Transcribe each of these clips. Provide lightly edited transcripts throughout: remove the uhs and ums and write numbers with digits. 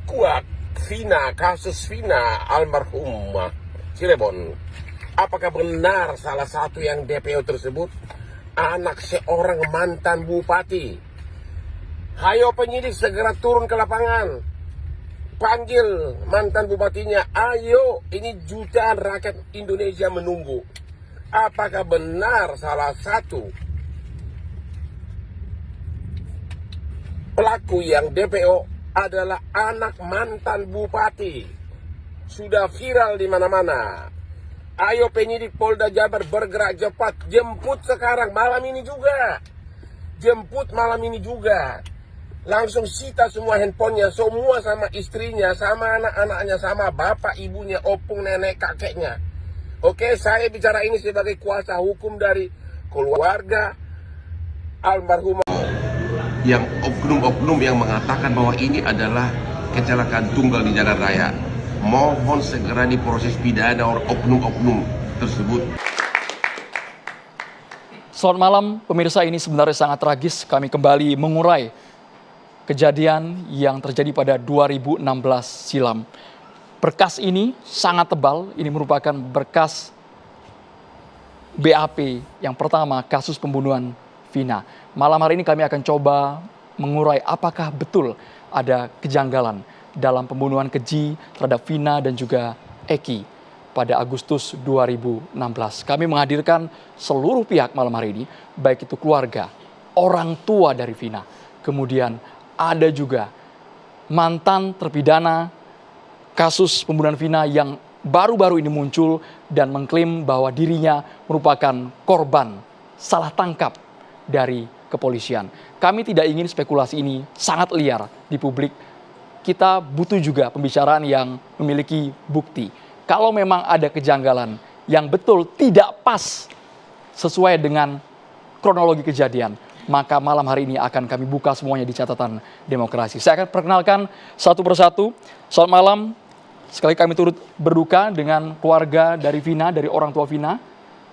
Kuat Vina, kasus Vina almarhumah Cirebon. Apakah benar salah satu yang DPO tersebut anak seorang mantan bupati? Hayo penyidik segera turun ke lapangan. Panggil mantan bupatinya. Ayo, ini jutaan rakyat Indonesia menunggu. Apakah benar salah satu pelaku yang DPO adalah anak mantan bupati? Sudah viral di mana-mana. Ayo penyidik Polda Jabar bergerak cepat. Jemput sekarang, malam ini juga. Jemput malam ini juga. Langsung sita semua handphonenya, semua sama istrinya, sama anak-anaknya, sama bapak, ibunya, opung, nenek, kakeknya. Oke, saya bicara ini sebagai kuasa hukum dari keluarga almarhumah. Yang oknum-oknum yang mengatakan bahwa ini adalah kecelakaan tunggal di jalan raya. Mohon segera diproses pidana oknum-oknum tersebut. Selamat malam, pemirsa, ini sebenarnya sangat tragis. Kami kembali mengurai kejadian yang terjadi pada 2016 silam. Berkas ini sangat tebal, ini merupakan berkas BAP yang pertama, kasus pembunuhan Vina. Malam hari ini kami akan coba mengurai apakah betul ada kejanggalan dalam pembunuhan keji terhadap Vina dan juga Eki pada Agustus 2016. Kami menghadirkan seluruh pihak malam hari ini, baik itu keluarga, orang tua dari Vina, kemudian ada juga mantan terpidana kasus pembunuhan Vina yang baru-baru ini muncul dan mengklaim bahwa dirinya merupakan korban salah tangkap dari kepolisian. Kami tidak ingin spekulasi ini sangat liar di publik. Kita butuh juga pembicaraan yang memiliki bukti. Kalau memang ada kejanggalan yang betul tidak pas sesuai dengan kronologi kejadian, maka malam hari ini akan kami buka semuanya di catatan demokrasi. Saya akan perkenalkan satu persatu. Selamat malam. Sekali kami turut berduka dengan keluarga dari Vina, dari orang tua Vina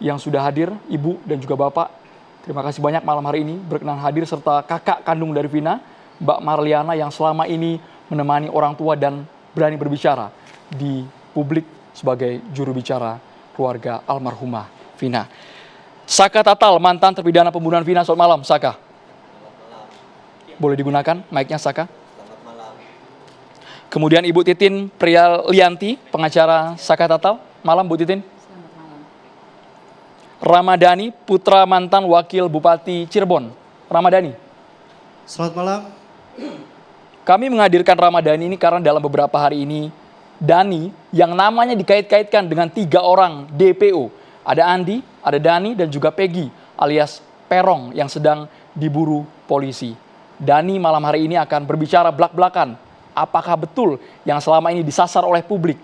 yang sudah hadir, ibu dan juga bapak. Terima kasih banyak malam hari ini berkenan hadir, serta kakak kandung dari Vina, Mbak Marliana, yang selama ini menemani orang tua dan berani berbicara di publik sebagai juru bicara keluarga almarhumah Vina. Saka Tatal, mantan terpidana pembunuhan Vina. Selamat malam, Saka. Boleh digunakan mic-nya, Saka. Selamat malam. Kemudian Ibu Titin Priyalianti, pengacara Saka Tatal. Malam, Bu Titin. Selamat malam. Ramadhani, putra mantan wakil Bupati Cirebon. Ramadhani. Selamat malam. Kami menghadirkan Ramadhani ini karena dalam beberapa hari ini Dani yang namanya dikait-kaitkan dengan 3 orang DPO. Ada Andi, ada Dani, dan juga Peggy alias Perong yang sedang diburu polisi. Dani malam hari ini akan berbicara belak-belakan. Apakah betul yang selama ini disasar oleh publik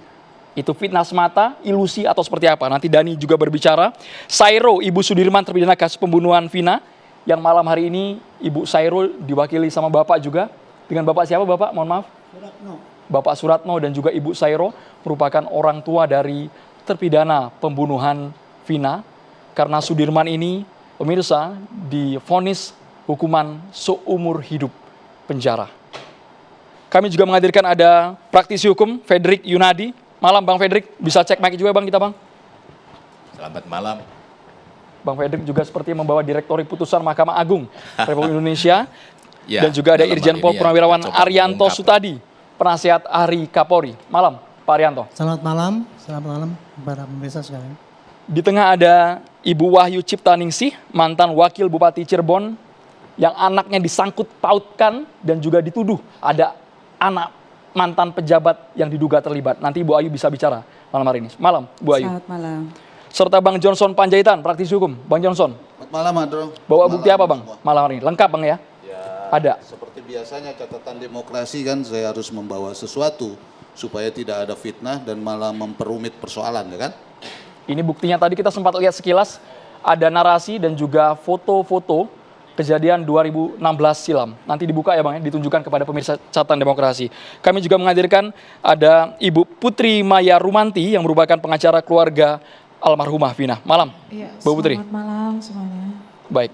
itu fitnah semata, ilusi, atau seperti apa? Nanti Dani juga berbicara. Sairo, Ibu Sudirman terpidana kasus pembunuhan Vina, yang malam hari ini Ibu Sairo diwakili sama Bapak juga. Dengan Bapak siapa, Bapak? Mohon maaf. Suratno. Bapak Suratno dan juga Ibu Sairo merupakan orang tua dari terpidana pembunuhan Vina, karena Sudirman ini, pemirsa, divonis hukuman seumur hidup penjara. Kami juga menghadirkan ada praktisi hukum Fredrik Yunadi. Malam Bang Fredrik, bisa cek mic juga Bang kita Bang. Selamat malam. Bang Fredrik juga seperti membawa direktori putusan Mahkamah Agung Republik Indonesia. Ya, dan juga ada dalam Irjen hal Pol ini Purnawirawan kita coba Arianto mengungkap. Sutadi, penasihat Ahli Kapolri. Malam Pak Arianto. Selamat malam para pemirsa sekalian. Di tengah ada Ibu Wahyu Ciptaningsih, mantan wakil Bupati Cirebon, yang anaknya disangkut pautkan dan juga dituduh ada anak mantan pejabat yang diduga terlibat. Nanti Ibu Ayu bisa bicara malam hari ini. Malam, Bu Ayu. Selamat malam. Serta Bang Johnson Panjaitan, praktisi hukum. Bang Johnson, Selamat malam, Adro. bawa Selamat bukti malam apa Bang semua. malam hari ini? Lengkap Bang ya? Ya, Ada. seperti biasanya catatan demokrasi kan saya harus membawa sesuatu supaya tidak ada fitnah dan malah memperumit persoalan, ya kan? Ini buktinya tadi kita sempat lihat sekilas, ada narasi dan juga foto-foto kejadian 2016 silam. Nanti dibuka ya Bang ya, ditunjukkan kepada pemirsa catatan demokrasi. Kami juga menghadirkan ada Ibu Putri Maya Rumanti yang merupakan pengacara keluarga almarhumah Vina. Malam, Iya, Bu Putri. selamat malam semuanya. Baik.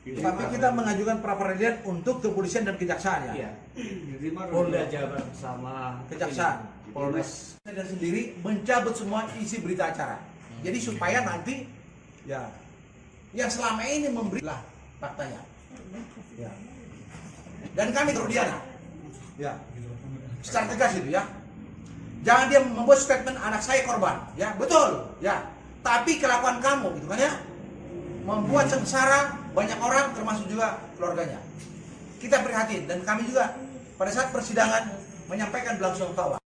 Tapi kita mengajukan pra peradilan untuk kepolisian dan kejaksaan ya. Iya. Polda Jabar sama Kejaksaan, Polres dan sendiri mencabut semua isi berita acara. Jadi supaya nanti ya yang selama ini memberilah faktanya. Ya. Dan kami Rudiana. Ya. Secara tegas itu ya. Jangan dia membuat statement anak saya korban, ya. Betul, ya. Tapi kelakuan kamu gitu kan ya. Membuat sengsara banyak orang termasuk juga keluarganya. Kita prihatin dan kami juga pada saat persidangan menyampaikan belangsungkawa.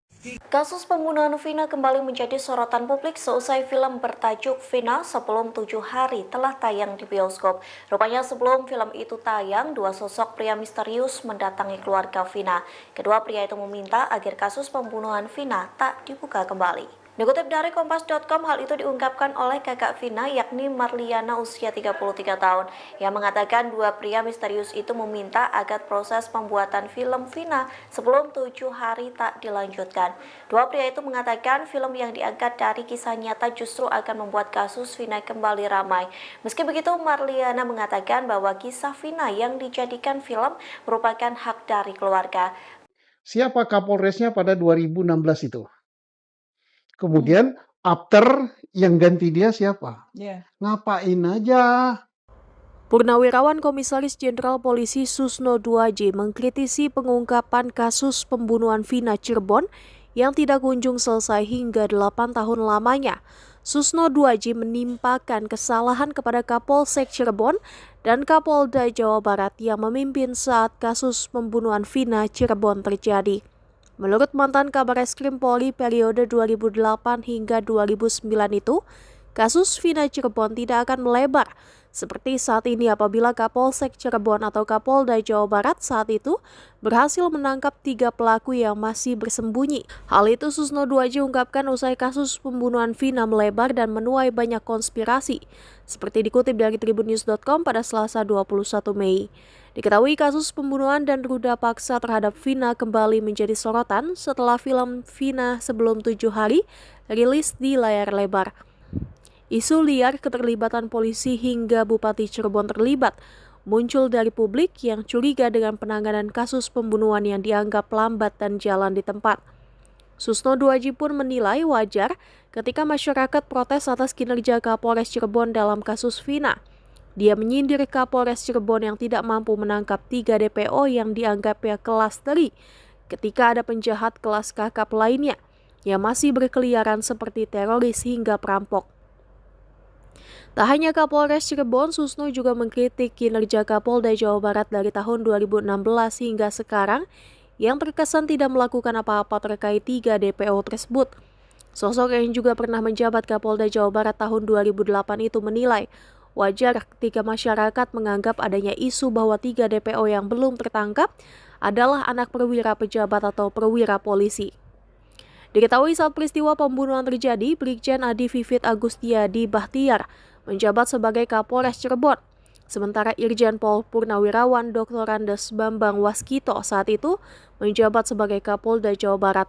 Kasus pembunuhan Vina kembali menjadi sorotan publik seusai film bertajuk Vina Sebelum 7 Hari telah tayang di bioskop. Rupanya sebelum film itu tayang, dua sosok pria misterius mendatangi keluarga Vina. Kedua pria itu meminta agar kasus pembunuhan Vina tak dibuka kembali. Dikutip dari Kompas.com, hal itu diungkapkan oleh kakak Vina yakni Marliana usia 33 tahun yang mengatakan dua pria misterius itu meminta agar proses pembuatan film Vina sebelum 7 hari tak dilanjutkan. Dua pria itu mengatakan film yang diangkat dari kisah nyata justru akan membuat kasus Vina kembali ramai. Meski begitu, Marliana mengatakan bahwa kisah Vina yang dijadikan film merupakan hak dari keluarga. Siapa Kapolresnya pada 2016 itu? Kemudian after yang ganti dia siapa? Ngapain aja? Purnawirawan Komisaris Jenderal Polisi Susno Duaji mengkritisi pengungkapan kasus pembunuhan Vina Cirebon yang tidak kunjung selesai hingga 8 tahun lamanya. Susno Duaji menimpakan kesalahan kepada Kapolsek Cirebon dan Kapolda Jawa Barat yang memimpin saat kasus pembunuhan Vina Cirebon terjadi. Menurut mantan Kabar Eskrim Polri periode 2008 hingga 2009 itu, kasus Vina Cirebon tidak akan melebar seperti saat ini apabila Kapolsek Cirebon atau Kapolda Jawa Barat saat itu berhasil menangkap 3 pelaku yang masih bersembunyi. Hal itu Susno Duaji ungkapkan usai kasus pembunuhan Vina melebar dan menuai banyak konspirasi, seperti dikutip dari tribunnews.com pada Selasa 21 Mei. Diketahui kasus pembunuhan dan ruda paksa terhadap Vina kembali menjadi sorotan setelah film Vina Sebelum 7 Hari rilis di layar lebar. Isu liar keterlibatan polisi hingga Bupati Cirebon terlibat muncul dari publik yang curiga dengan penanganan kasus pembunuhan yang dianggap lambat dan jalan di tempat. Susno Duaji pun menilai wajar ketika masyarakat protes atas kinerja Kapolres Cirebon dalam kasus Vina. Dia menyindir Kapolres Cirebon yang tidak mampu menangkap 3 DPO yang dianggapnya kelas teri ketika ada penjahat kelas kakap lainnya yang masih berkeliaran seperti teroris hingga perampok. Tak hanya Kapolres Cirebon, Susno juga mengkritik kinerja Kapolda Jawa Barat dari tahun 2016 hingga sekarang yang terkesan tidak melakukan apa-apa terkait 3 DPO tersebut. Sosok yang juga pernah menjabat Kapolda Jawa Barat tahun 2008 itu menilai wajar ketika masyarakat menganggap adanya isu bahwa 3 DPO yang belum tertangkap adalah anak perwira pejabat atau perwira polisi. Diketahui saat peristiwa pembunuhan terjadi, Brigjen Adi Vivit Agustiadi Bahtiar menjabat sebagai Kapolres Cirebon. Sementara Irjen Pol Purnawirawan Dr. Andes Bambang Waskito saat itu menjabat sebagai Kapolda Jawa Barat.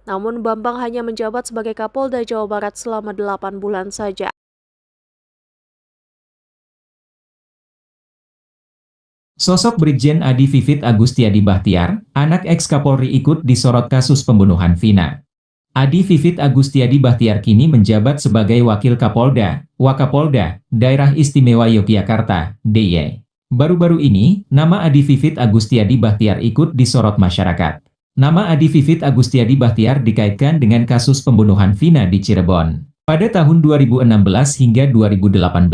Namun Bambang hanya menjabat sebagai Kapolda Jawa Barat selama 8 bulan saja. Sosok Brigjen Adi Vivit Agustiadi Bahtiar, anak ex-Kapolri ikut disorot kasus pembunuhan Vina. Adi Vivit Agustiadi Bahtiar kini menjabat sebagai Wakil Kapolda, Wakapolda, Daerah Istimewa Yogyakarta, DIY. Baru-baru ini, nama Adi Vivit Agustiadi Bahtiar ikut disorot masyarakat. Nama Adi Vivit Agustiadi Bahtiar dikaitkan dengan kasus pembunuhan Vina di Cirebon. Pada tahun 2016 hingga 2018,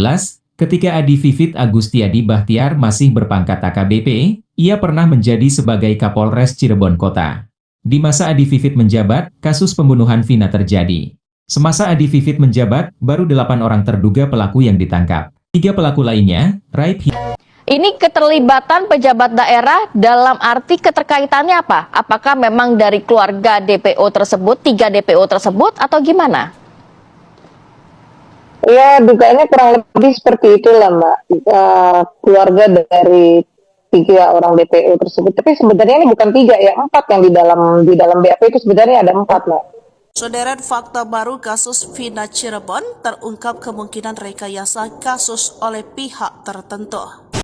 ketika Adi Vivit Agustiadi Bahtiar masih berpangkat AKBP, ia pernah menjadi sebagai Kapolres Cirebon Kota. Di masa Adi Vivit menjabat, kasus pembunuhan Vina terjadi. Semasa Adi Vivit menjabat, baru 8 orang terduga pelaku yang ditangkap. 3 pelaku lainnya, raib. Ini keterlibatan pejabat daerah dalam arti keterkaitannya apa? Apakah memang dari keluarga DPO tersebut, 3 DPO tersebut, atau gimana? Ya, dugaannya kurang lebih seperti itulah, Mbak. Keluarga dari 3 orang DPO tersebut. Tapi sebenarnya ini bukan 3 ya, 4 yang di dalam BAP itu sebenarnya ada 4, Mbak. Saudara, fakta baru kasus Vina Cirebon terungkap kemungkinan rekayasa kasus oleh pihak tertentu.